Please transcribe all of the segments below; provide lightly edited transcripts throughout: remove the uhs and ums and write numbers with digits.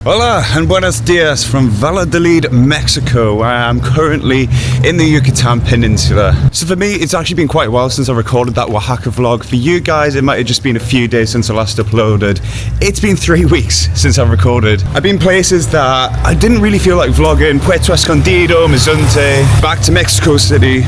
Hola and buenos dias from Valladolid, Mexico, where I am currently in the Yucatan Peninsula. So for me, it's actually been quite a while since I recorded that Oaxaca vlog. For you guys, it might have just been a few days since I last uploaded. It's been 3 weeks since I've recorded. I've been places that I didn't really feel like vlogging. Puerto Escondido, Mazunte, back to Mexico City,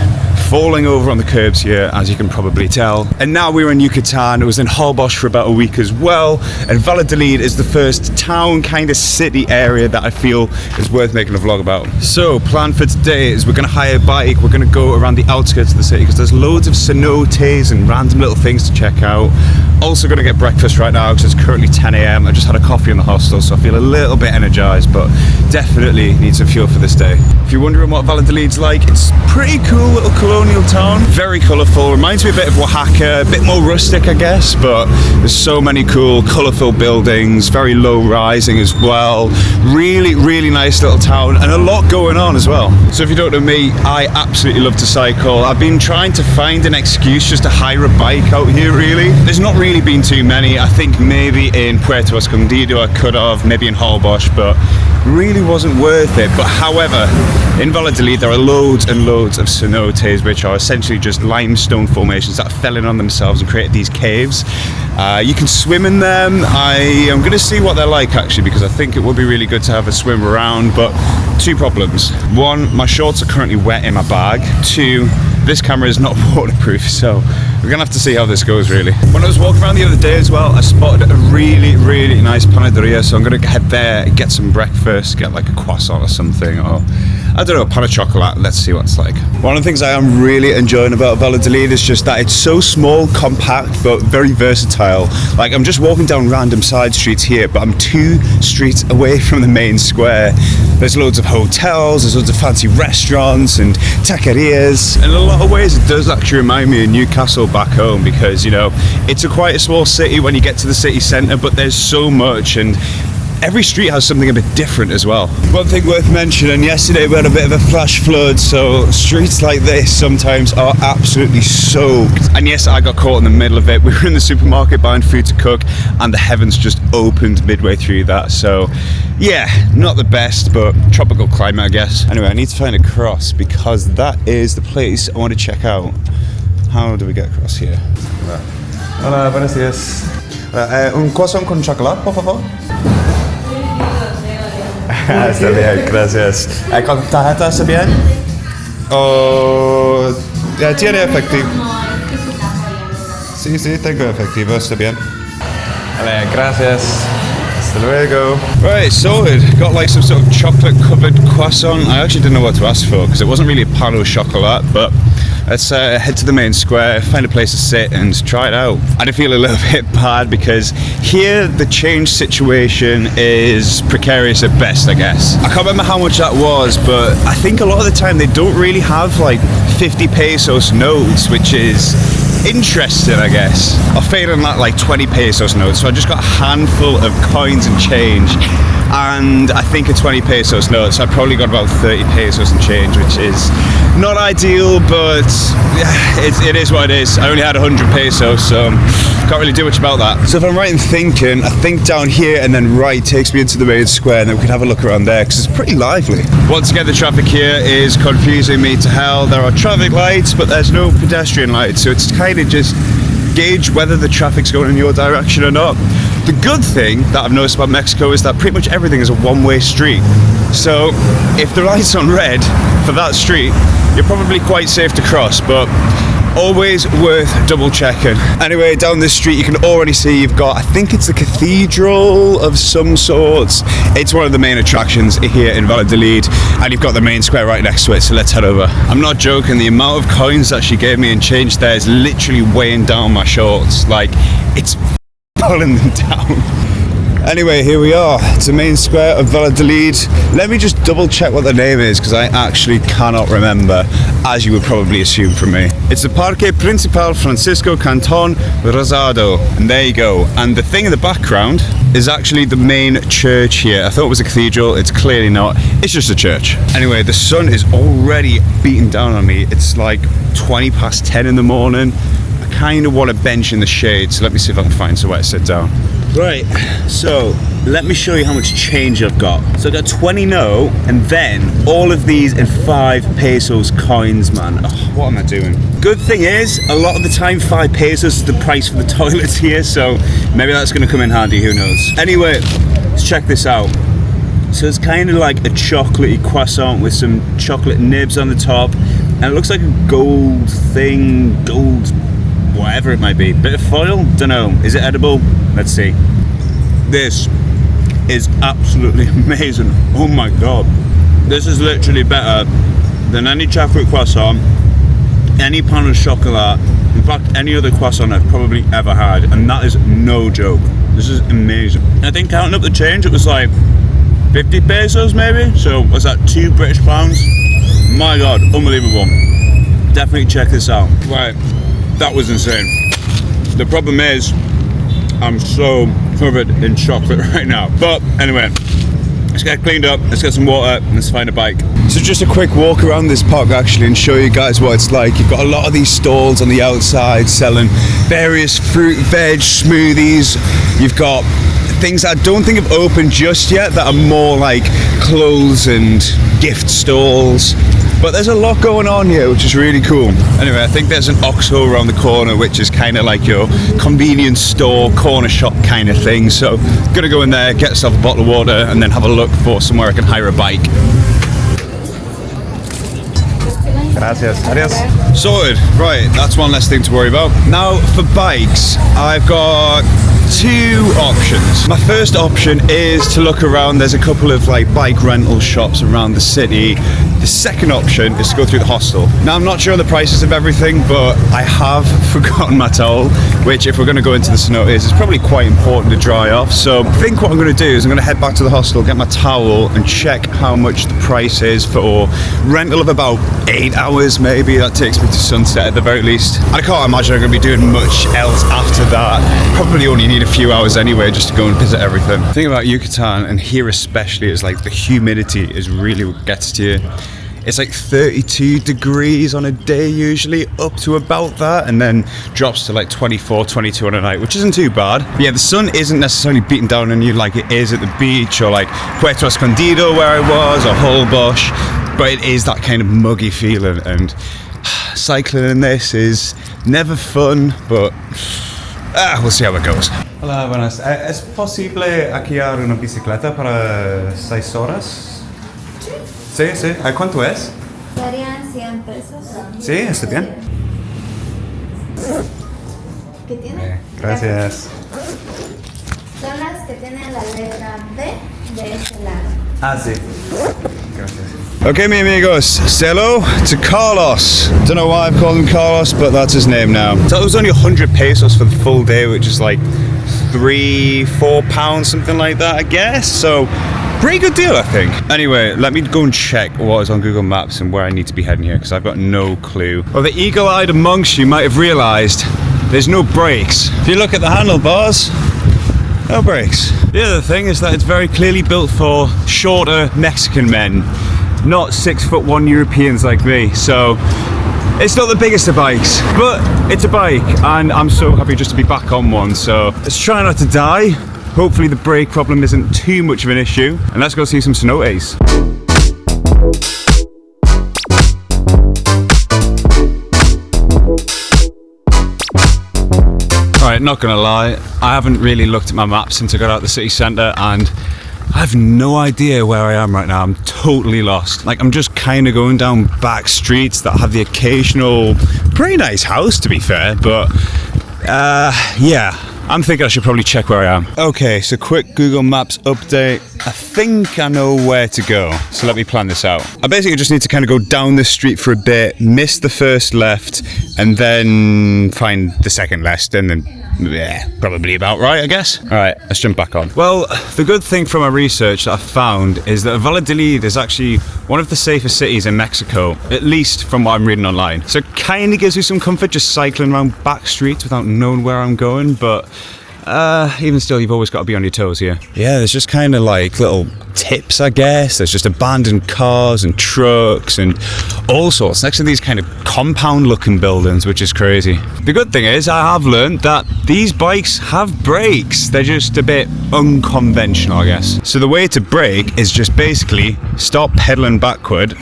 falling over on the curbs here, as you can probably tell. And now we're in Yucatan. I was in Holbox for about a week as well. And Valladolid is the first town, kind of city area that I feel is worth making a vlog about. So plan for today is we're going to hire a bike. We're going to go around the outskirts of the city because there's loads of cenotes and random little things to check out. Also going to get breakfast right now because it's currently 10 a.m. I just had a coffee in the hostel, so I feel a little bit energized, but definitely need some fuel for this day. If you're wondering what Valladolid's like, it's a pretty cool little colonial town. Very colourful. Reminds me a bit of Oaxaca, a bit more rustic, I guess, but there's so many cool, colourful buildings, very low rising as well. Really, really nice little town and a lot going on as well. So if you don't know me, I absolutely love to cycle. I've been trying to find an excuse just to hire a bike out here, really. There's not really been too many. I think maybe in Puerto Escondido I could have, maybe in Holbox, but really wasn't worth it. But however, in Valladolid there are loads and loads of cenotes, which are essentially just limestone formations that fell in on themselves and created these caves. You can swim in them. I am going to see what they're like actually, because I think it would be really good to have a swim around, but two problems. One, my shorts are currently wet in my bag. Two, this camera is not waterproof, so we're gonna have to see how this goes really. When I was walking around the other day as well, I spotted a really, really nice panaderia, so I'm gonna head there, get some breakfast, get like a croissant or something, or I don't know, pan of chocolate. Let's see what it's like. One of the things I am really enjoying about Valladolid is just that it's so small, compact, but very versatile. Like I'm just walking down random side streets here, but I'm 2 streets away from the main square. There's loads of hotels, there's loads of fancy restaurants and taquerias. And in a lot of ways it does actually remind me of Newcastle back home, because, you know, it's quite a small city when you get to the city centre, but there's so much, and every street has something a bit different as well. One thing worth mentioning, yesterday we had a bit of a flash flood, so streets like this sometimes are absolutely soaked. And yes, I got caught in the middle of it. We were in the supermarket buying food to cook and the heavens just opened midway through that. So yeah, not the best, but tropical climate, I guess. Anyway, I need to find a cross because that is the place I want to check out. How do we get across here? Hola, buenos días. Un croissant con chocolate, por favor. Está bien, gracias. ¿Con tarjeta está bien? ¿O tiene efectivo? Sí, tengo efectivo, está bien. Vale, gracias. Hasta luego. Right, sorted. Got like some sort of chocolate covered croissant. I actually didn't know what to ask for because it wasn't really a pan au chocolat, but let's head to the main square, find a place to sit and try it out. I do feel a little bit bad because here the change situation is precarious at best, I guess. I can't remember how much that was, but I think a lot of the time they don't really have like 50 pesos notes, which is interesting, I guess. Or failing that, like 20 pesos notes. So I just got a handful of coins and change, and I think a 20 pesos note, so I probably got about 30 pesos and change, which is not ideal, but yeah, it is what it is. I only had 100 pesos, so can't really do much about that. So if I'm right in thinking, I think down here and then right takes me into the main square, and then we can have a look around there because it's pretty lively. Once again, the traffic here is confusing me to hell. There are traffic lights, but there's no pedestrian lights, so it's kind of just gauge whether the traffic's going in your direction or not. The good thing that I've noticed about Mexico is that pretty much everything is a one-way street. So if the light's on red for that street, you're probably quite safe to cross, but always worth double checking. Anyway, down this street you can already see you've got, I think it's a cathedral of some sorts. It's one of the main attractions here in Valladolid, and you've got the main square right next to it, so let's head over. I'm not joking, the amount of coins that she gave me in change there is literally weighing down my shorts. Like, it's pulling them down. Anyway, here we are. It's the main square of Valladolid. Let me just double check what the name is because I actually cannot remember, as you would probably assume from me. It's the Parque Principal Francisco Canton Rosado. And there you go. And the thing in the background is actually the main church here. I thought it was a cathedral. It's clearly not. It's just a church. Anyway, the sun is already beating down on me. It's like 20 past 10 in the morning. kind of want a bench in the shade, so let me see if I can find somewhere to sit down. Right, so let me show you how much change I've got. So I've got 20 no, and then all of these in 5 pesos coins, man. Oh, what am I doing? Good thing is, a lot of the time 5 pesos is the price for the toilets here, so maybe that's gonna come in handy, who knows. Anyway, let's check this out. So it's kind of like a chocolatey croissant with some chocolate nibs on the top, and it looks like a gold thing, gold whatever it might be. Bit of foil? Don't know. Is it edible? Let's see. This is absolutely amazing. Oh my god. This is literally better than any chocolate croissant, any pain au chocolat, in fact any other croissant I've probably ever had, and that is no joke. This is amazing. I think counting up the change it was like 50 pesos maybe, so was that £2 British? My god, unbelievable. Definitely check this out. Right, that was insane. The problem is I'm so covered in chocolate right now, but anyway, let's get cleaned up, let's get some water, and let's find a bike. So just a quick walk around this park actually and show you guys what it's like. You've got a lot of these stalls on the outside selling various fruit, veg, smoothies. You've got things I don't think have opened just yet that are more like clothes and gift stalls. But there's a lot going on here, which is really cool. Anyway, I think there's an Oxo around the corner, which is kind of like your convenience store, corner shop kind of thing. So, gonna go in there, get yourself a bottle of water, and then have a look for somewhere I can hire a bike. Gracias. Adios. Sorted. Right, that's one less thing to worry about. Now, for bikes, I've got 2 options. My first option is to look around. There's a couple of like bike rental shops around the city. The second option is to go through the hostel. Now, I'm not sure on the prices of everything, but I have forgotten my towel, which if we're going to go into the cenotes, it's probably quite important to dry off. So I think what I'm going to do is I'm going to head back to the hostel, get my towel, and check how much the price is for rental of about 8 hours maybe. That takes me to sunset at the very least. I can't imagine I'm going to be doing much else after that. Probably only need a few hours anyway just to go and visit everything. The thing about Yucatan, and here especially, is like the humidity is really what gets to you. It's like 32 degrees on a day usually, up to about that, and then drops to like 24, 22 on a night, which isn't too bad. But yeah, the sun isn't necessarily beating down on you like it is at the beach or like quietest where I was, or Holbox, but it is that kind of muggy feeling, and cycling in this is never fun, but we'll see how it goes. Hola, buenas. ¿Es posible alquilar una bicicleta para 6 horas? Sí, sí. ¿A cuánto es? Serían 100 pesos. Sí, está bien. ¿Qué tiene? Gracias. Son las que tienen la letra B de este lado. Ah, sí. Gracias. Okay, mi amigos, say hello to Carlos. Don't know why I've called him Carlos, but that's his name now. So it was only 100 pesos for the full day, which is like £3-4, something like that, I guess. So pretty good deal, I think. Anyway, let me go and check what is on Google Maps and where I need to be heading here, because I've got no clue. Well, the eagle-eyed amongst you might have realised there's no brakes. If you look at the handlebars, no brakes. The other thing is that it's very clearly built for shorter Mexican men, not 6'1" Europeans like me. So it's not the biggest of bikes, but it's a bike, and I'm so happy just to be back on one. So let's try not to die. Hopefully the brake problem isn't too much of an issue, and let's go see some cenotes. Alright, not gonna lie, I haven't really looked at my map since I got out of the city centre, and I have no idea where I am right now. I'm totally lost. Like, I'm just kind of going down back streets that have the occasional pretty nice house, to be fair, but yeah, I'm thinking I should probably check where I am. Okay, so quick Google Maps update. I think I know where to go, so let me plan this out. I basically just need to kind of go down this street for a bit, miss the first left, and then find the second left, and then yeah, probably about right, I guess. All right, let's jump back on. Well, the good thing from my research that I found is that Valladolid is actually one of the safest cities in Mexico, at least from what I'm reading online. So it kind of gives me some comfort just cycling around back streets without knowing where I'm going, but Even still, you've always got to be on your toes here. Yeah, there's just kind of like little tips, I guess. There's just abandoned cars and trucks and all sorts next to these kind of compound looking buildings, which is crazy. The good thing is I have learned that these bikes have brakes. They're just a bit unconventional, I guess. So the way to brake is just basically start pedaling backward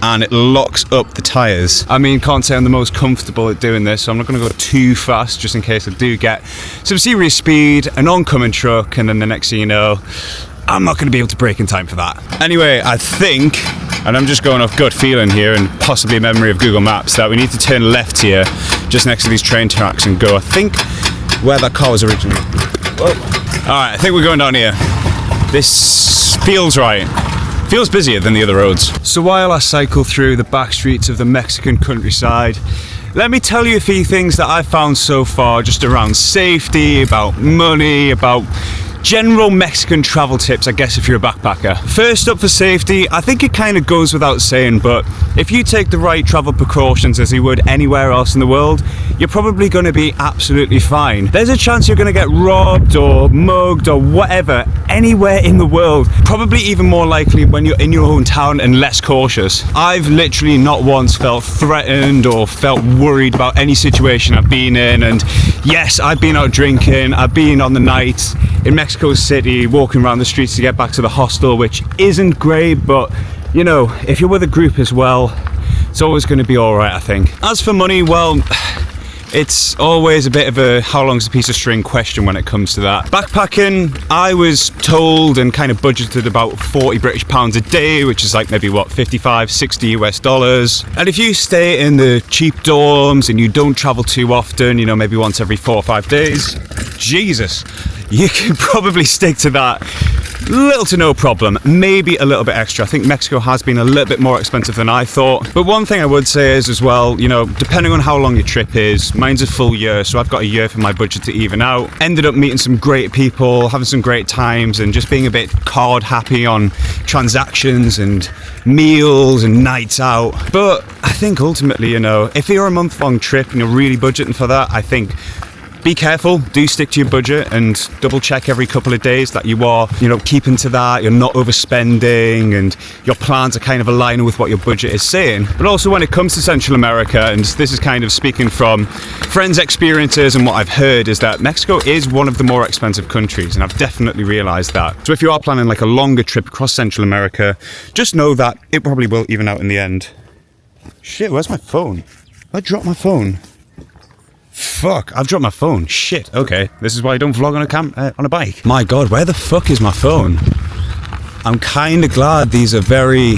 and it locks up the tyres. I mean, can't say I'm the most comfortable at doing this, so I'm not going to go too fast just in case I do get some serious speed, an oncoming truck, and then the next thing you know, I'm not going to be able to brake in time for that. Anyway, I think, and I'm just going off gut feeling here and possibly a memory of Google Maps, that we need to turn left here, just next to these train tracks, and go, I think, where that car was originally. Whoa. Alright, I think we're going down here. This feels right. Feels busier than the other roads. So while I cycle through the back streets of the Mexican countryside, let me tell you a few things that I've found so far just around safety, about money, about general Mexican travel tips, I guess, if you're a backpacker. First up for safety, I think it kind of goes without saying, but if you take the right travel precautions as you would anywhere else in the world, you're probably going to be absolutely fine. There's a chance you're going to get robbed or mugged or whatever anywhere in the world, probably even more likely when you're in your own town and less cautious. I've literally not once felt threatened or felt worried about any situation I've been in, and yes, I've been out drinking, I've been on the night in Mexico City, walking around the streets to get back to the hostel, which isn't great, but you know, if you're with a group as well, it's always going to be all right, I think. As for money, well, it's always a bit of a how long's a piece of string question when it comes to that. Backpacking, I was told and kind of budgeted about 40 British pounds a day, which is like maybe what, 55, 60 US dollars. And if you stay in the cheap dorms and you don't travel too often, you know, maybe once every 4 or 5 days, Jesus, you can probably stick to that. Little to no problem, maybe a little bit extra. I think Mexico has been a little bit more expensive than I thought. But one thing I would say is as well, you know, depending on how long your trip is, mine's a full year, so I've got a year for my budget to even out. Ended up meeting some great people, having some great times, and just being a bit card happy on transactions and meals and nights out. But I think ultimately, you know, if you're a month-long trip and you're really budgeting for that, I think be careful, do stick to your budget and double check every couple of days that you are, you know, keeping to that, you're not overspending and your plans are kind of aligning with what your budget is saying. But also when it comes to Central America, and this is kind of speaking from friends' experiences and what I've heard, is that Mexico is one of the more expensive countries, and I've definitely realized that. So if you are planning like a longer trip across Central America, just know that it probably will even out in the end. Shit, where's my phone? I dropped my phone. Fuck, I've dropped my phone. Shit, okay. This is why I don't vlog on a bike. My god, where the fuck is my phone? I'm kind of glad these are very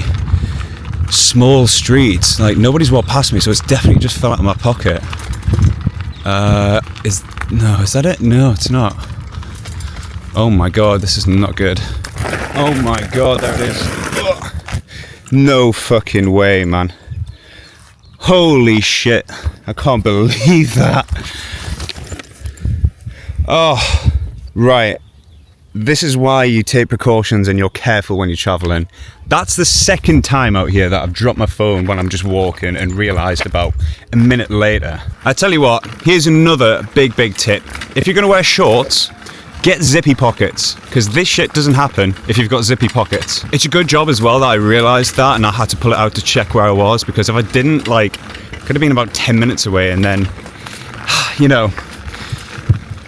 small streets. Like, nobody's walked past me, so it's definitely just fell out of my pocket. Is that it? No, it's not. Oh my god, this is not good. Oh my god, there it is. Ugh. No fucking way, man. Holy shit, I can't believe that. Oh, right. This is why you take precautions and you're careful when you're traveling. That's the second time out here that I've dropped my phone when I'm just walking and realized about a minute later. I tell you what, here's another big tip. If you're gonna wear shorts, get zippy pockets, because this shit doesn't happen if you've got zippy pockets. It's a good job as well that I realised that, and I had to pull it out to check where I was, because if I didn't, like, could have been about 10 minutes away, and then, you know,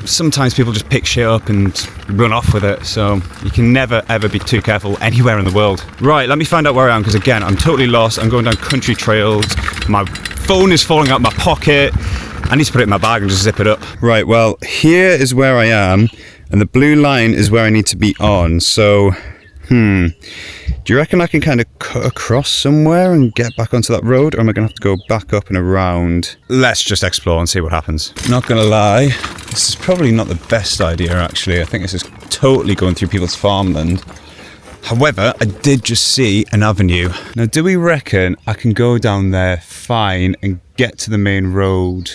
sometimes people just pick shit up and run off with it, so you can never ever be too careful anywhere in the world. Right, let me find out where I am, because again, I'm totally lost. I'm going down country trails, my phone is falling out my pocket, I need to put it in my bag and just zip it up. Right, well, here is where I am, and the blue line is where I need to be on, so, do you reckon I can kind of cut across somewhere and get back onto that road, or am I going to have to go back up and around? Let's just explore and see what happens. Not going to lie, this is probably not the best idea, actually. I think this is totally going through people's farmland. However, I did just see an avenue. Now, do we reckon I can go down there fine and get to the main road?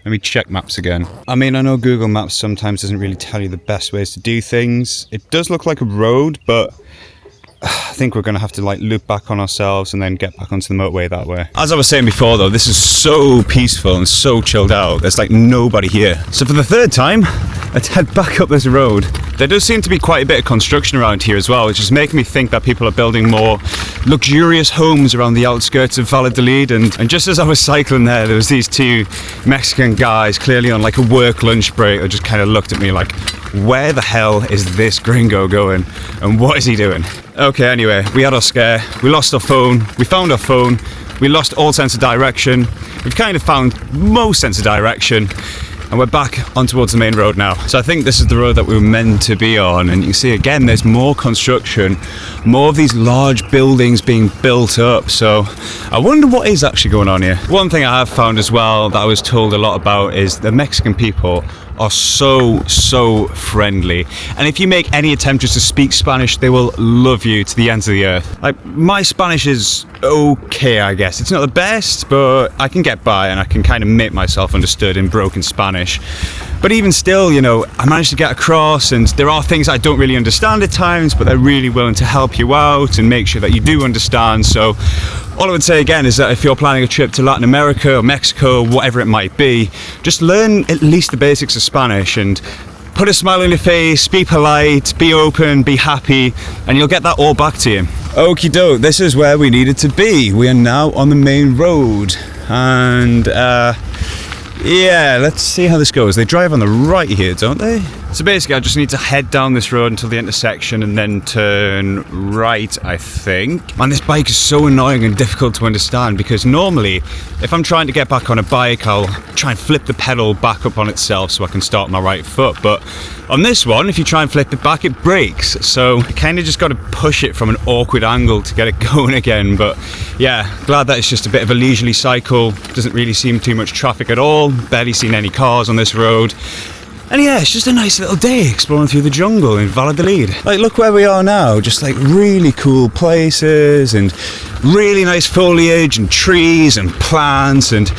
Let me check maps again. I mean, I know Google Maps sometimes doesn't really tell you the best ways to do things. It does look like a road, but I think we're going to have to like loop back on ourselves and then get back onto the motorway that way. As I was saying before though, this is so peaceful and so chilled out. There's like nobody here. So for the third time, let's head back up this road. There does seem to be quite a bit of construction around here as well, which is making me think that people are building more luxurious homes around the outskirts of Valladolid. And just as I was cycling there was these two Mexican guys, clearly on like a work lunch break, that just kind of looked at me like, where the hell is this gringo going? And what is he doing? Okay, anyway, we had our scare. We lost our phone. We found our phone. We lost all sense of direction. We've kind of found most sense of direction. And we're back on towards the main road now. So I think this is the road that we were meant to be on. And you can see again, there's more construction, more of these large buildings being built up. So I wonder what is actually going on here. One thing I have found as well that I was told a lot about is the Mexican people are so friendly, and if you make any attempt just to speak Spanish, they will love you to the ends of the earth. Like, my Spanish is okay, I guess. It's not the best, but I can get by and I can kind of make myself understood in broken Spanish. But even still, you know, I managed to get across, and there are things I don't really understand at times, but they're really willing to help you out and make sure that you do understand. So all I would say again is that if you're planning a trip to Latin America or Mexico, whatever it might be, just learn at least the basics of Spanish and put a smile on your face, be polite, be open, be happy, and you'll get that all back to you. Okie doke, this is where we needed to be. We are now on the main road, and yeah, let's see how this goes. They drive on the right here, don't they? So basically I just need to head down this road until the intersection and then turn right, I think. Man, this bike is so annoying and difficult to understand, because normally if I'm trying to get back on a bike, I'll try and flip the pedal back up on itself so I can start my right foot. But on this one, if you try and flip it back, it breaks. So I kind of just got to push it from an awkward angle to get it going again. But yeah, glad that it's just a bit of a leisurely cycle. Doesn't really seem too much traffic at all. Barely seen any cars on this road. And yeah, it's just a nice little day exploring through the jungle in Valladolid. Like, look where we are now, just like really cool places and really nice foliage and trees and plants, and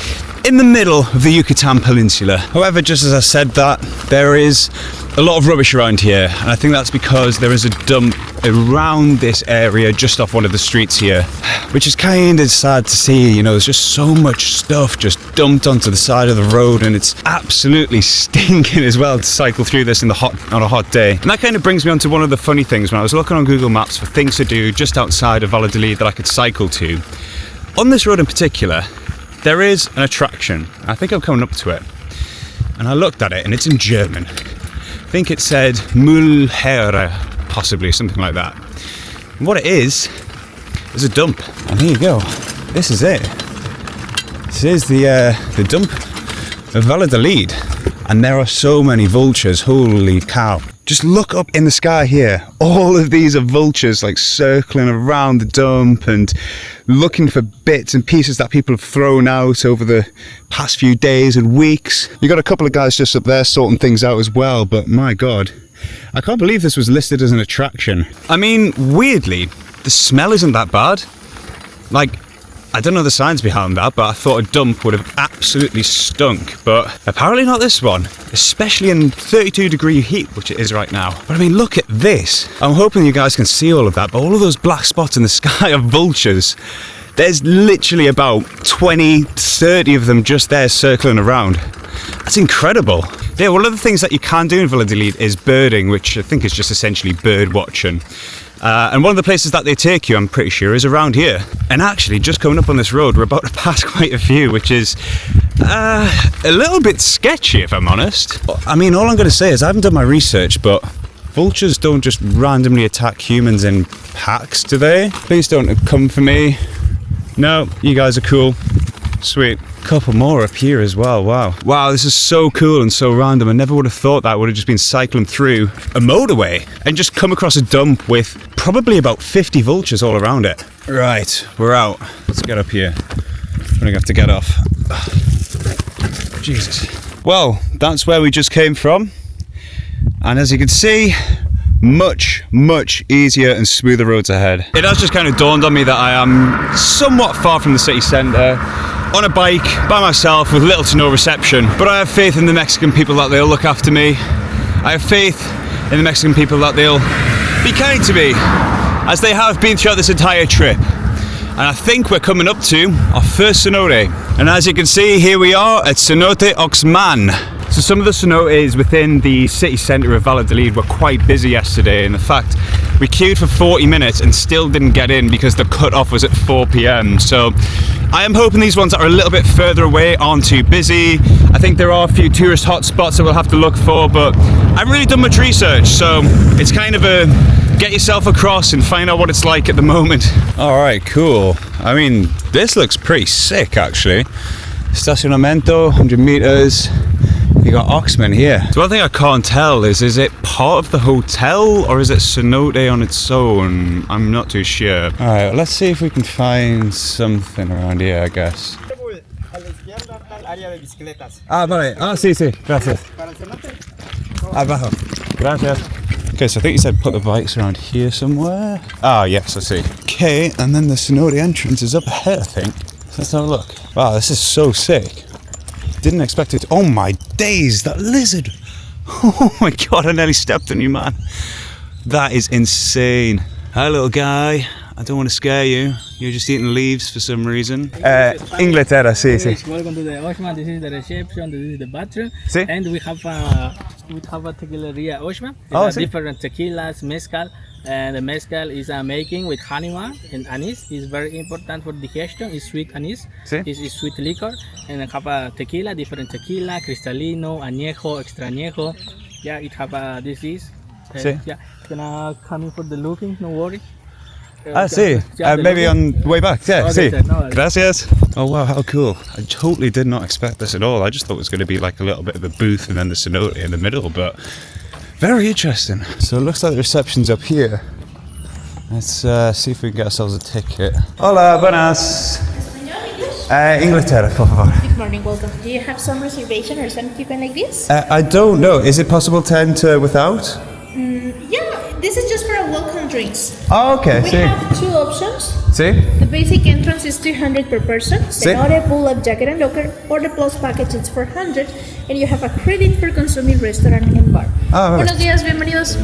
in the middle of the Yucatan Peninsula. However, just as I said that, there is a lot of rubbish around here, and I think that's because there is a dump around this area just off one of the streets here, which is kind of sad to see. You know, there's just so much stuff just dumped onto the side of the road, and it's absolutely stinking as well to cycle through this on a hot day. And that kind of brings me on to one of the funny things. When I was looking on Google Maps for things to do just outside of Valladolid that I could cycle to, on this road in particular, there is an attraction. I think I'm coming up to it, and I looked at it, and it's in German. I think it said Müllhalde, possibly, something like that. And what it is a dump. And here you go. This is it. This is the dump of Valladolid. And there are so many vultures, holy cow. Just look up in the sky here. All of these are vultures, like circling around the dump and looking for bits and pieces that people have thrown out over the past few days and weeks. You got a couple of guys just up there sorting things out as well, but my God, I can't believe this was listed as an attraction. I mean, weirdly, the smell isn't that bad. Like, I don't know the science behind that, but I thought a dump would have absolutely stunk. But apparently not this one, especially in 32-degree heat, which it is right now. But I mean, look at this. I'm hoping you guys can see all of that, but all of those black spots in the sky are vultures. There's literally about 20, 30 of them just there circling around. That's incredible. Yeah, one of the things that you can do in Valladolid is birding, which I think is just essentially bird watching. And one of the places that they take you, I'm pretty sure, is around here. And actually, just coming up on this road, we're about to pass quite a few, which is a little bit sketchy, if I'm honest. I mean, all I'm going to say is I haven't done my research, but vultures don't just randomly attack humans in packs, do they? Please don't come for me. No, you guys are cool. Sweet. Couple more up here as well. Wow, this is so cool and so random. I never would have thought that I would have just been cycling through a motorway and just come across a dump with probably about 50 vultures all around it. Right, we're out. Let's get up here. I'm gonna have to get off. Jesus. Well, that's where we just came from. And as you can see, much easier and smoother roads ahead. It has just kind of dawned on me that I am somewhat far from the city centre, on a bike, by myself, with little to no reception. But I have faith in the Mexican people that they'll look after me. I have faith in the Mexican people that they'll be kind to me, as they have been throughout this entire trip. And I think we're coming up to our first cenote. And as you can see, here we are at Cenote Oxman. So some of the cenotes within the city centre of Valladolid were quite busy yesterday. In fact, we queued for 40 minutes and still didn't get in because the cut-off was at 4 p.m. So I am hoping these ones that are a little bit further away aren't too busy. I think there are a few tourist hotspots that we'll have to look for, but I've really done much research, so it's kind of a get yourself across and find out what it's like at the moment. All right, cool. I mean, this looks pretty sick actually. Estacionamiento, 100 meters. You got Oxman here. So one thing I can't tell is it part of the hotel or is it cenote on its own? I'm not too sure. All right, let's see if we can find something around here, I guess. Ah, vale. Ah, sí, sí. Gracias. Abajo. Gracias. Okay, so I think you said put the bikes around here somewhere. Ah, yes, I see. Okay, and then the cenote entrance is up ahead, I think. So let's have a look. Wow, this is so sick. Didn't expect it. Oh my days, that lizard. Oh my god, I nearly stepped on you, man. That is insane. Hi, little guy. I don't want to scare you. You're just eating leaves for some reason. Inglaterra, sí, sí. Welcome to the Oshman. This is the reception. This is the bathroom. Sí. And we have a tequileria Oshman. Oh, There are sí. different tequilas, mezcal. And the mezcal is making with honeyman and anise. It's very important for digestion. It's sweet anise. Sí. It's sweet liquor. And I have a tequila, different tequila, cristalino, añejo, extra añejo. Yeah, it have a disease. Sí. Yeah, gonna come in for the looking. No worry. Ah, sí. Yeah, the Maybe looking. on the way back. Yeah, Okay, sí. sir, no worries. Gracias. Oh wow, how cool. I totally did not expect this at all. I just thought it was going to be like a little bit of a booth and then the cenote in the middle, but very interesting. So it looks like the reception's up here. Let's see if we can get ourselves a ticket. Hola, buenas. Inglaterra, por favor. Good morning, welcome. Do you have some reservation or something like this? I don't know. Is it possible to enter without? Yeah, this is just for a welcome drinks. Oh, okay. We Sí. have two options. Sí. The basic entrance is 200 per person. Sí. Cenote, pull-up jacket and locker, or the plus package is 400, and you have a credit for consuming restaurant and bar. Ah, vale. Buenos días, bienvenidos.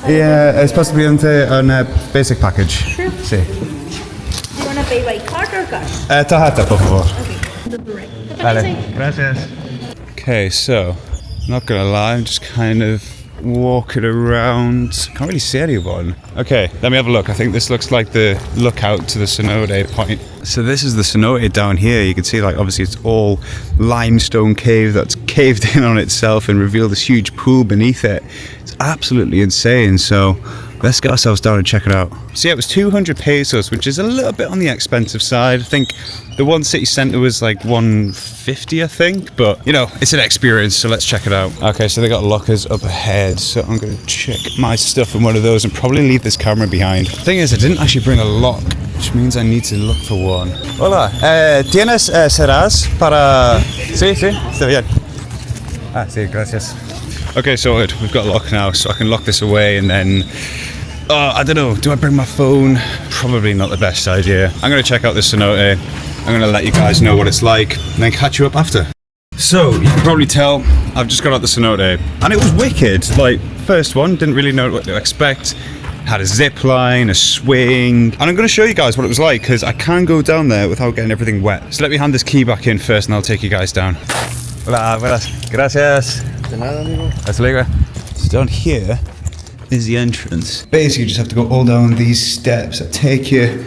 Yeah, it's possibly on a basic package. Sure. Sí. Do you want to pay by card or cash? Tarjeta, por favor. Okay. The direct. Vale. Gracias. Okay, so, not gonna lie, I'm just kind of walking around. Can't really see anyone. Okay, let me have a look. I think this looks like the lookout to the cenote point. So this is the cenote down here. You can see, like, obviously it's all limestone cave that's caved in on itself and revealed this huge pool beneath it. It's absolutely insane. So let's get ourselves down and check it out. So yeah, it was 200 pesos, which is a little bit on the expensive side. I think the one city centre was like 150, I think, but you know, it's an experience, so let's check it out. Okay, so they got lockers up ahead, so I'm gonna check my stuff in one of those and probably leave this camera behind. The thing is, I didn't actually bring a lock, which means I need to look for one. Hola, ¿tienes cerras para...? Sí, sí, está bien. Ah, sí, gracias. Okay, sorted. We've got a lock now, so I can lock this away and then... I don't know, do I bring my phone? Probably not the best idea. I'm going to check out this cenote. I'm going to let you guys know what it's like and then catch you up after. So, you can probably tell, I've just got out the cenote and it was wicked. Like, first one, didn't really know what to expect. Had a zip line, a swing, and I'm going to show you guys what it was like because I can't go down there without getting everything wet. So let me hand this key back in first and I'll take you guys down. Hola, buenas. Gracias. De nada, amigo. Hasta luego. So down here is the entrance. Basically, you just have to go all down these steps that take you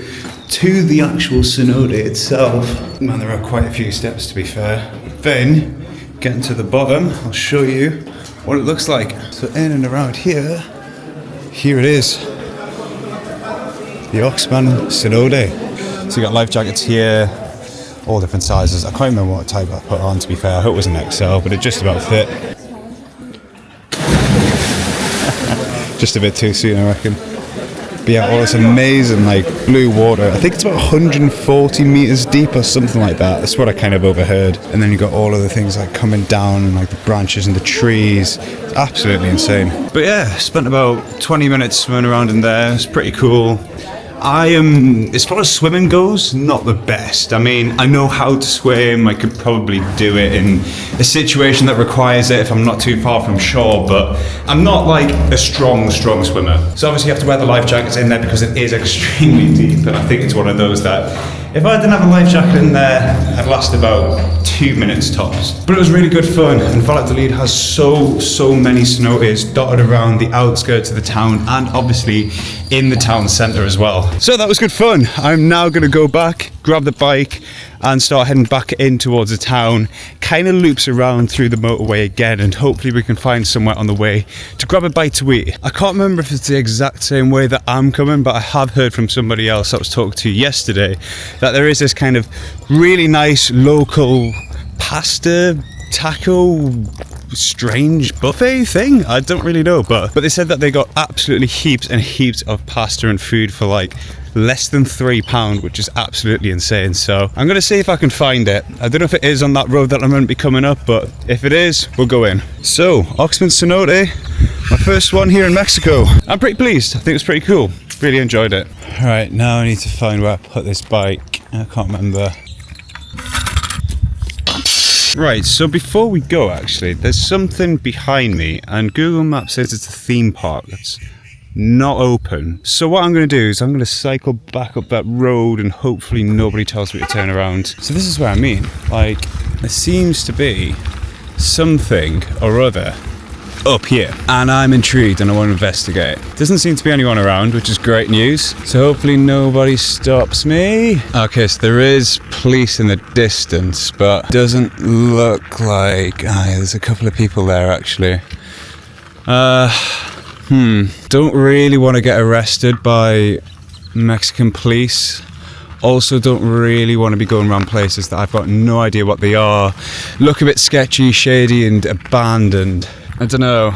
to the actual cenote itself. Man, there are quite a few steps to be fair. Then, getting to the bottom, I'll show you what it looks like. So in and around here it is. The Oxman cenote. So you got life jackets here, all different sizes. I can't remember what type I put on, to be fair. I hope it was an XL, but it just about fit. Just a bit too soon, I reckon. But yeah, all this amazing like blue water. I think it's about 140 meters deep or something like that. That's what I kind of overheard. And then you got all of the things like coming down and like the branches and the trees. It's absolutely insane. But yeah, spent about 20 minutes swimming around in there. It's pretty cool. I am, as far as swimming goes, not the best. I mean, I know how to swim. I could probably do it in a situation that requires it if I'm not too far from shore, but I'm not like a strong swimmer. So obviously you have to wear the life jackets in there because it is extremely deep, and I think it's one of those that If I didn't have a life jacket in there, I'd last about 2 minutes tops. But it was really good fun, and Valladolid has so many cenotes dotted around the outskirts of the town, and obviously in the town centre as well. So that was good fun. I'm now going to go back, grab the bike, and start heading back in towards the town. Kind of loops around through the motorway again, and hopefully we can find somewhere on the way to grab a bite to eat. I can't remember if it's the exact same way that I'm coming, but I have heard from somebody else I was talking to yesterday that there is this kind of really nice local pasta taco strange buffet thing. I don't really know, but they said that they got absolutely heaps and heaps of pasta and food for like less than £3, which is absolutely insane. So I'm gonna see if I can find it. I don't know if it is on that road that I'm gonna be coming up, but if it is, we'll go in. So Oxman Cenote, my first one here in Mexico. I'm pretty pleased. I think it's pretty cool. Really enjoyed it. All right, now I need to find where I put this bike. I can't remember. Right, so before we go, actually, there's something behind me, and Google Maps says it's a theme park that's not open. So what I'm going to do is I'm going to cycle back up that road, and hopefully nobody tells me to turn around. So this is what I mean. Like, there seems to be something or other up here, and I'm intrigued and I want to investigate. Doesn't seem to be anyone around, which is great news, so hopefully nobody stops me. Okay, so there is police in the distance, but doesn't look like... there's a couple of people there actually. Don't really want to get arrested by Mexican police. Also don't really want to be going around places that I've got no idea what they are. Look a bit sketchy, shady and abandoned. I don't know.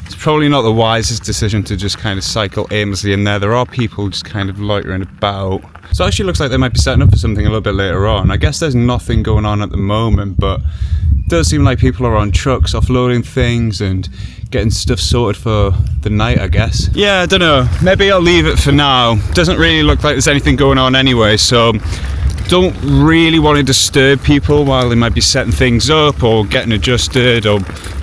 It's probably not the wisest decision to just kind of cycle aimlessly in there. There are people just kind of loitering about. So it actually looks like they might be setting up for something a little bit later on. I guess there's nothing going on at the moment, but it does seem like people are on trucks offloading things and getting stuff sorted for the night, I guess. Yeah, I don't know. Maybe I'll leave it for now. Doesn't really look like there's anything going on anyway, so don't really want to disturb people while they might be setting things up or getting adjusted or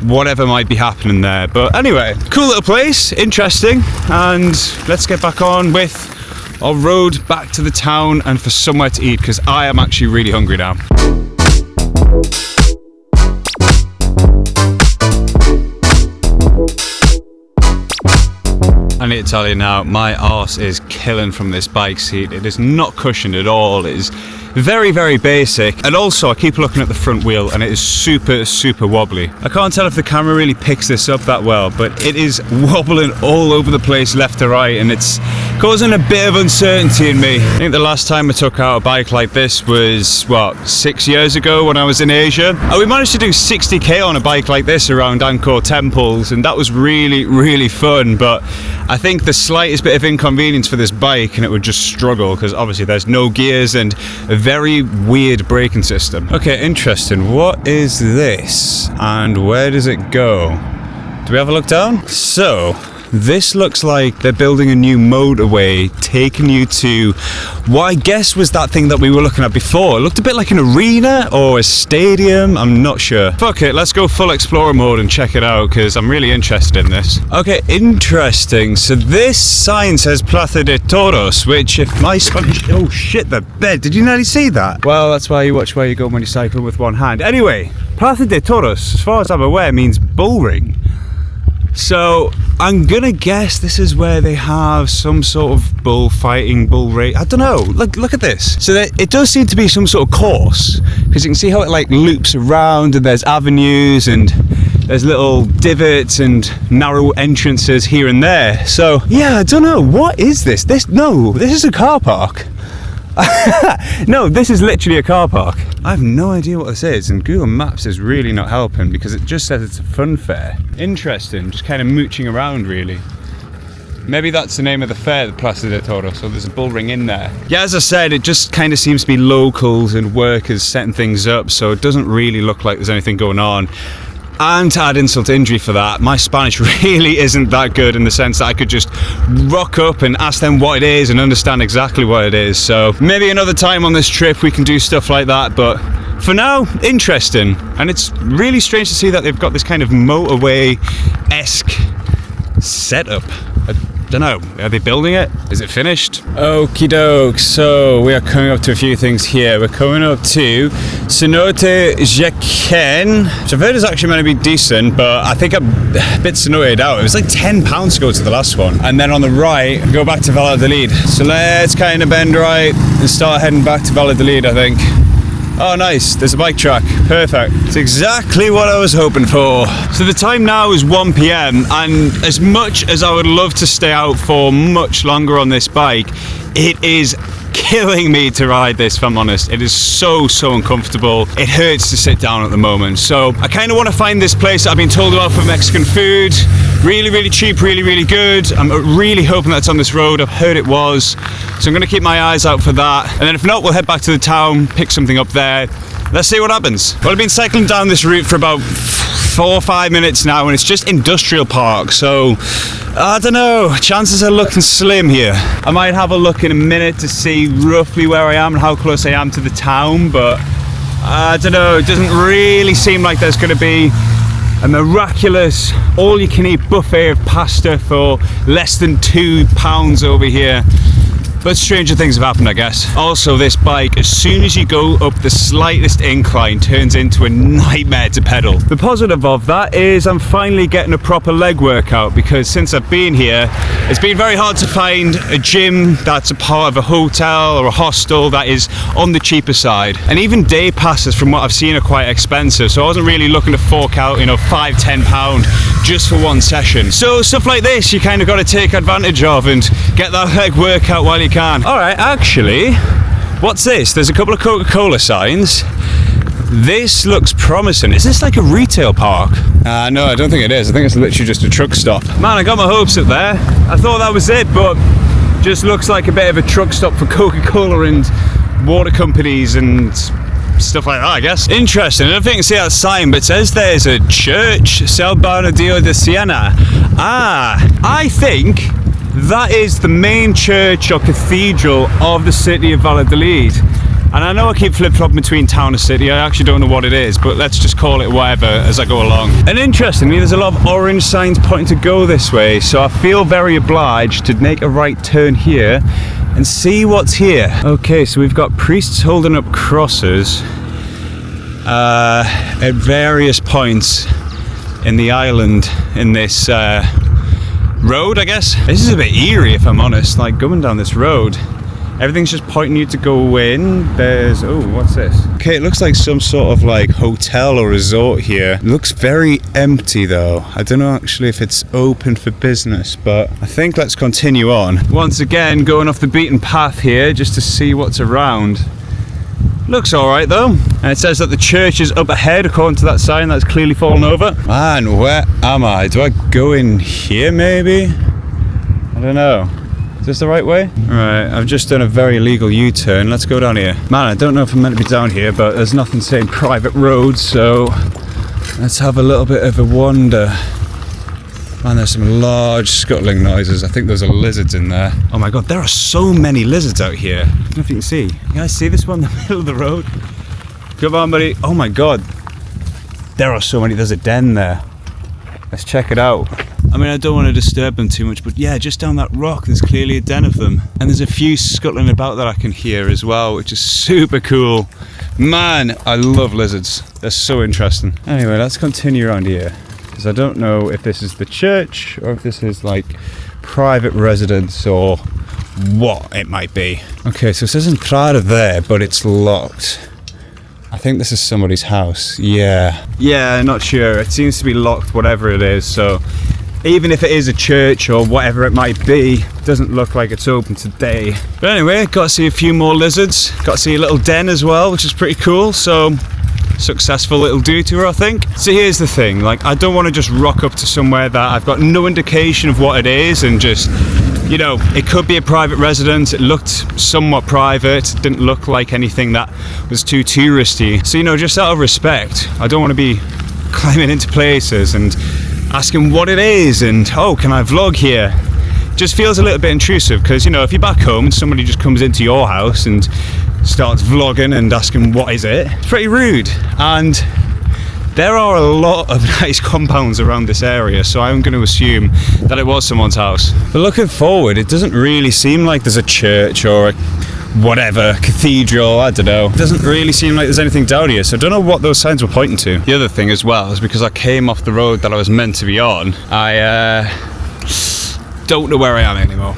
whatever might be happening there. But anyway, cool little place, interesting, and let's get back on with our road back to the town and for somewhere to eat, because I am actually really hungry now. I need to tell you now, my arse is killing from this bike seat. It is not cushioned at all. It is very basic, and also I keep looking at the front wheel and it is super wobbly. I can't tell if the camera really picks this up that well, but it is wobbling all over the place left to right, and it's causing a bit of uncertainty in me. I think the last time I took out a bike like this was, what, 6 years ago when I was in Asia. And we managed to do 60k on a bike like this around Angkor temples, and that was really fun, but I think the slightest bit of inconvenience for this bike and it would just struggle, because obviously there's no gears and a very weird braking system. Okay, interesting. What is this and where does it go? Do we have a look down? So this looks like they're building a new motorway taking you to what I guess was that thing that we were looking at before. It looked a bit like an arena or a stadium, I'm not sure. Fuck it, let's go full explorer mode and check it out, because I'm really interested in this. Okay, interesting. So this sign says Plaza de Toros, which if my Spanish... Oh shit, the bed, did you nearly see that? Well, that's why you watch where you go when you cycle with one hand. Anyway, Plaza de Toros, as far as I'm aware, means bull ring. So I'm gonna guess this is where they have some sort of bullfighting, bull race. I don't know. Look at this. So it does seem to be some sort of course, because you can see how it like loops around, and there's avenues and there's little divots and narrow entrances here and there. So yeah, I don't know. What is this? This is a car park. No, this is literally a car park. I have no idea what this is, and Google Maps is really not helping because it just says it's a fun fair. Interesting, just kind of mooching around really. Maybe that's the name of the fair, the Plaza de Toros, so there's a bull ring in there. Yeah, as I said, it just kind of seems to be locals and workers setting things up, so it doesn't really look like there's anything going on. And to add insult to injury for that, my Spanish really isn't that good, in the sense that I could just rock up and ask them what it is and understand exactly what it is. So maybe another time on this trip we can do stuff like that, but for now, interesting. And it's really strange to see that they've got this kind of motorway-esque setup. I don't know, are they building it? Is it finished? Okie doke, so we are coming up to a few things here. We're coming up to Cenote Yucatan, which I've heard is actually meant to be decent, but I think I'm a bit cenoted out. It was like £10 to go to the last one. And then on the right, go back to Valladolid. So let's kind of bend right and start heading back to Valladolid, I think. Oh nice, there's a bike track, perfect. It's exactly what I was hoping for. So the time now is 1 PM, and as much as I would love to stay out for much longer on this bike, it is killing me to ride this, if I'm honest. It is so uncomfortable. It hurts to sit down at the moment. So I kind of want to find this place that I've been told about for Mexican food. Really cheap, really good. I'm really hoping that's on this road. I've heard it was. So I'm going to keep my eyes out for that. And then if not, we'll head back to the town, pick something up there. Let's see what happens. Well, I've been cycling down this route for about 4 or 5 minutes now, and it's just industrial park, so I don't know, chances are looking slim here. I might have a look in a minute to see roughly where I am and how close I am to the town, but I don't know, it doesn't really seem like there's going to be a miraculous all-you-can-eat buffet of pasta for less than £2 over here. But stranger things have happened, I guess. Also, this bike, as soon as you go up the slightest incline, turns into a nightmare to pedal. The positive of that is I'm finally getting a proper leg workout, because since I've been here, it's been very hard to find a gym that's a part of a hotel or a hostel that is on the cheaper side. And even day passes, from what I've seen, are quite expensive, so I wasn't really looking to fork out, £5, £10 just for one session. So stuff like this, you kind of got to take advantage of and get that leg workout while you can. Alright, actually, what's this? There's a couple of Coca-Cola signs. This looks promising. Is this like a retail park? No, I don't think it is. I think it's literally just a truck stop. Man, I got my hopes up there. I thought that was it, but just looks like a bit of a truck stop for Coca-Cola and water companies and stuff like that, I guess. Interesting. I don't think you can see that sign, but it says there's a church, San Bernardino de Siena. I think that is the main church or cathedral of the city of Valladolid. And I know I keep flip-flopping between town and city, I actually don't know what it is, but let's just call it whatever as I go along. And interestingly, there's a lot of orange signs pointing to go this way, so I feel very obliged to make a right turn here and see what's here. Okay, so we've got priests holding up crosses at various points in the island in this road, I guess. This is a bit eerie, if I'm honest, like going down this road. Everything's just pointing you to go in. There's, oh, what's this? Okay, it looks like some sort of like hotel or resort here. It looks very empty though. I don't know actually if it's open for business, but I think let's continue on. Once again, going off the beaten path here just to see what's around. Looks alright though. And it says that the church is up ahead according to that sign that's clearly fallen over. Man, where am I? Do I go in here maybe? I don't know. Is this the right way? Right, I've just done a very legal U-turn. Let's go down here. Man, I don't know if I'm meant to be down here, but there's nothing saying private roads, so let's have a little bit of a wander. Man, there's some large scuttling noises. I think there's a lizards in there. Oh my god, there are so many lizards out here. I don't know if you can see. You guys see this one in the middle of the road? Come on, buddy. Oh my god. There are so many. There's a den there. Let's check it out. I mean, I don't want to disturb them too much, but yeah, just down that rock, there's clearly a den of them. And there's a few scuttling about that I can hear as well, which is super cool. Man, I love lizards. They're so interesting. Anyway, let's continue around here, because I don't know if this is the church or if this is like private residence or what it might be. Okay, so it says Entrada there, but it's locked. I think this is somebody's house. Yeah, not sure. It seems to be locked, whatever it is, so even if it is a church or whatever it might be, it doesn't look like it's open today. But anyway, got to see a few more lizards. Got to see a little den as well, which is pretty cool. So successful little detour, I think. So here's the thing, like, I don't want to just rock up to somewhere that I've got no indication of what it is and just, you know, it could be a private residence. It looked somewhat private. It didn't look like anything that was too touristy. So, you know, just out of respect, I don't want to be climbing into places and asking what it is and, oh, can I vlog here? Just feels a little bit intrusive, because, you know, if you're back home and somebody just comes into your house and starts vlogging and asking what is it, it's pretty rude. And There are a lot of nice compounds around this area, so I'm going to assume that it was someone's house. But looking forward, it doesn't really seem like there's a church or a whatever, cathedral, I don't know. It doesn't really seem like there's anything down here, so I don't know what those signs were pointing to. The other thing as well is because I came off the road that I was meant to be on, I don't know where I am anymore.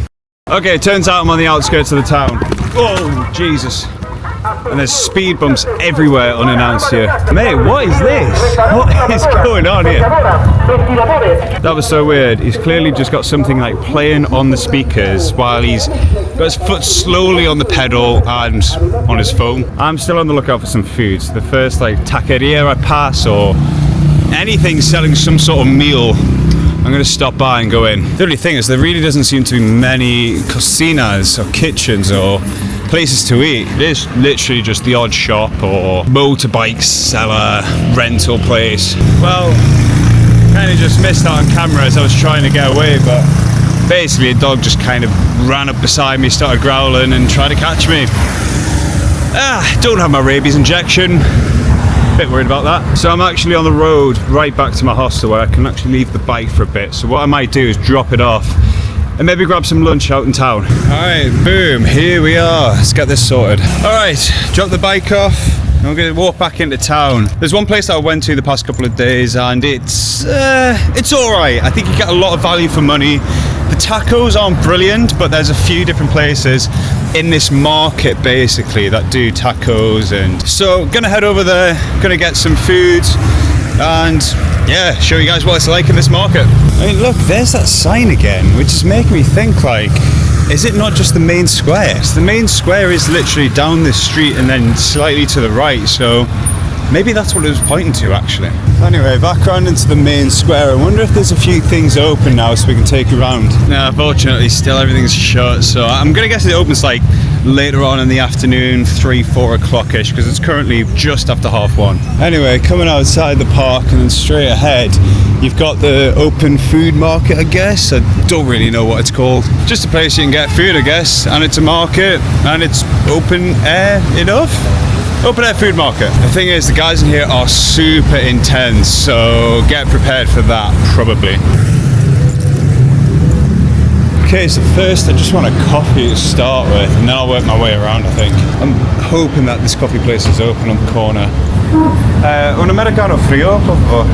Okay, it turns out I'm on the outskirts of the town. Oh, Jesus. And there's speed bumps everywhere unannounced here. Mate, what is this? What is going on here? That was so weird. He's clearly just got something like playing on the speakers while he's got his foot slowly on the pedal and on his phone. I'm still on the lookout for some food. So the first like taqueria I pass or anything selling some sort of meal, I'm going to stop by and go in. The only thing is there really doesn't seem to be many cocinas or kitchens or places to eat. It is literally just the odd shop or motorbike seller, rental place. Well, kind of just missed that on camera as I was trying to get away, but basically a dog just kind of ran up beside me, started growling and tried to catch me. Don't have my rabies injection. Bit worried about that. So I'm actually on the road right back to my hostel where I can actually leave the bike for a bit. So what I might do is drop it off and maybe grab some lunch out in town. Alright, boom, here we are. Let's get this sorted. Alright, drop the bike off and we're going to walk back into town. There's one place that I went to the past couple of days and it's alright. I think you get a lot of value for money. The tacos aren't brilliant, but there's a few different places in this market basically that do tacos, and so gonna head over there, gonna get some food and yeah, show you guys what it's like in this market. I mean, look, there's that sign again, which is making me think like, is it not just the main square? So the main square is literally down this street and then slightly to the right, so maybe that's what it was pointing to actually. Anyway, back around into the main square. I wonder if there's a few things open now so we can take you around. No, unfortunately still everything's shut, so I'm gonna guess it opens like later on in the afternoon, 3-4 o'clock-ish, because it's currently just after 1:30. Anyway, coming outside the park and then straight ahead, you've got the open food market, I guess. I don't really know what it's called. Just a place you can get food, I guess, and it's a market and it's open air enough. Open air food market. The thing is, the guys in here are super intense, so get prepared for that, probably. Okay, so first I just want a coffee to start with, and then I'll work my way around, I think. I'm hoping that this coffee place is open on the corner. Un americano frío, por favor.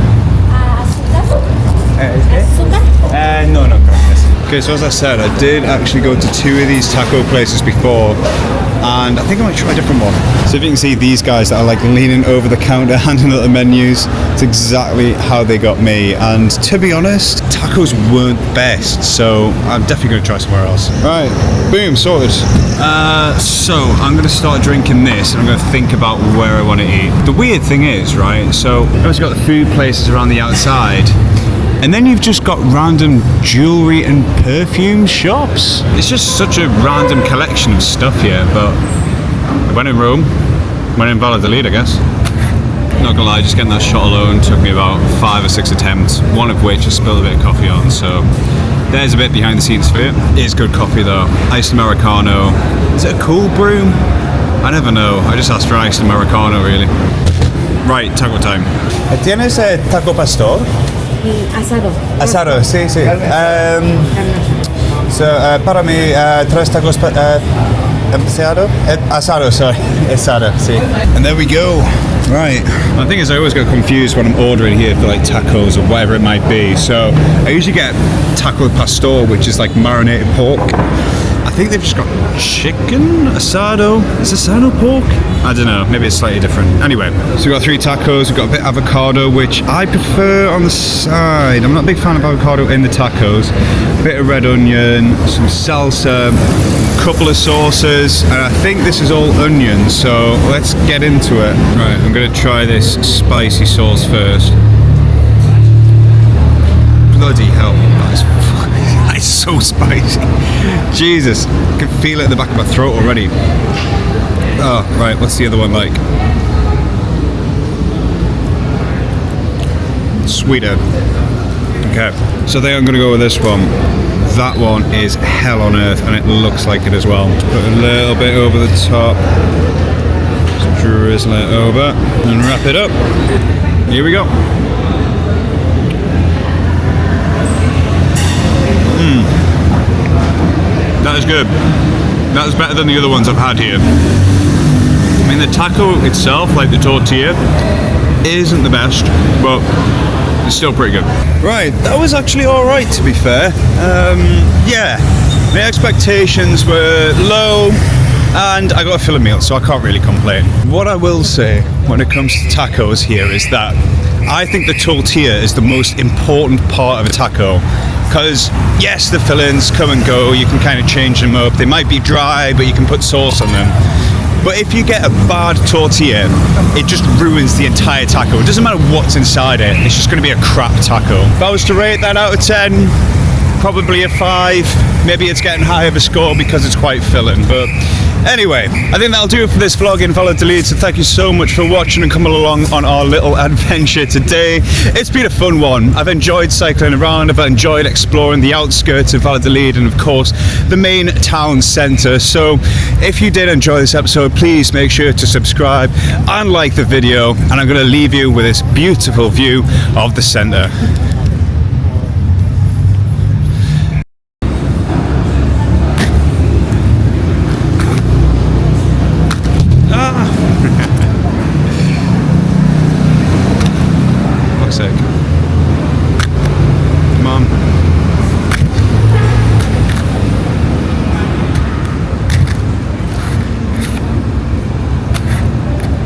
No, gracias. Okay, so as I said, I did actually go to 2 of these taco places before, and I think I might try a different one. So if you can see these guys that are like leaning over the counter, handing out the menus, it's exactly how they got me. And to be honest, tacos weren't best, so I'm definitely going to try somewhere else. Right, boom, sorted. So I'm going to start drinking this, and I'm going to think about where I want to eat. The weird thing is, right, so I've also got the food places around the outside, and then you've just got random jewelry and perfume shops. It's just such a random collection of stuff here, but when in Rome, when in Valladolid, I guess. Not gonna lie, just getting that shot alone took me about 5 or 6 attempts, one of which I spilled a bit of coffee on, so there's a bit behind the scenes for it. It is good coffee though. Iced Americano. Is it a cold brew? I never know. I just asked for iced Americano, really. Right, taco time. ¿Tienes taco pastor? Asado. Asado, sí, sí. Para mí, 3 tacos asado, sorry. Asado, sí. And there we go. Right. The thing is, I always get confused when I'm ordering here for like tacos or whatever it might be. So I usually get taco pastor, which is like marinated pork. I think they've just got chicken asado. Is asado pork? I don't know. Maybe it's slightly different. Anyway, so we've got 3 tacos. We've got a bit of avocado, which I prefer on the side. I'm not a big fan of avocado in the tacos. A bit of red onion, some salsa, a couple of sauces, and I think this is all onions. So let's get into it. Right, I'm gonna try this spicy sauce first. Bloody hell, that's so spicy. Jesus, I can feel it in the back of my throat already. Oh, right, what's the other one like? Sweeter. Okay, so I think I'm gonna go with this one. That one is hell on earth, and it looks like it as well. Put a little bit over the top. Just drizzle it over and wrap it up. Here we go. That is good. That is better than the other ones I've had here. I mean, the taco itself, like the tortilla, isn't the best, but it's still pretty good. Right, that was actually alright, to be fair. Yeah, my expectations were low, and I got a filling meal, so I can't really complain. What I will say when it comes to tacos here is that I think the tortilla is the most important part of a taco. Because yes, the fillings come and go, you can kind of change them up. They might be dry, but you can put sauce on them. But if you get a bad tortilla, it just ruins the entire taco. It doesn't matter what's inside it, it's just going to be a crap taco. If I was to rate that out of 10, probably a 5. Maybe it's getting high of a score because it's quite filling. But anyway, I think that'll do it for this vlog in Valladolid. So thank you so much for watching and coming along on our little adventure today. It's been a fun one. I've enjoyed cycling around. I've enjoyed exploring the outskirts of Valladolid and of course the main town centre. So if you did enjoy this episode, please make sure to subscribe and like the video. And I'm going to leave you with this beautiful view of the centre.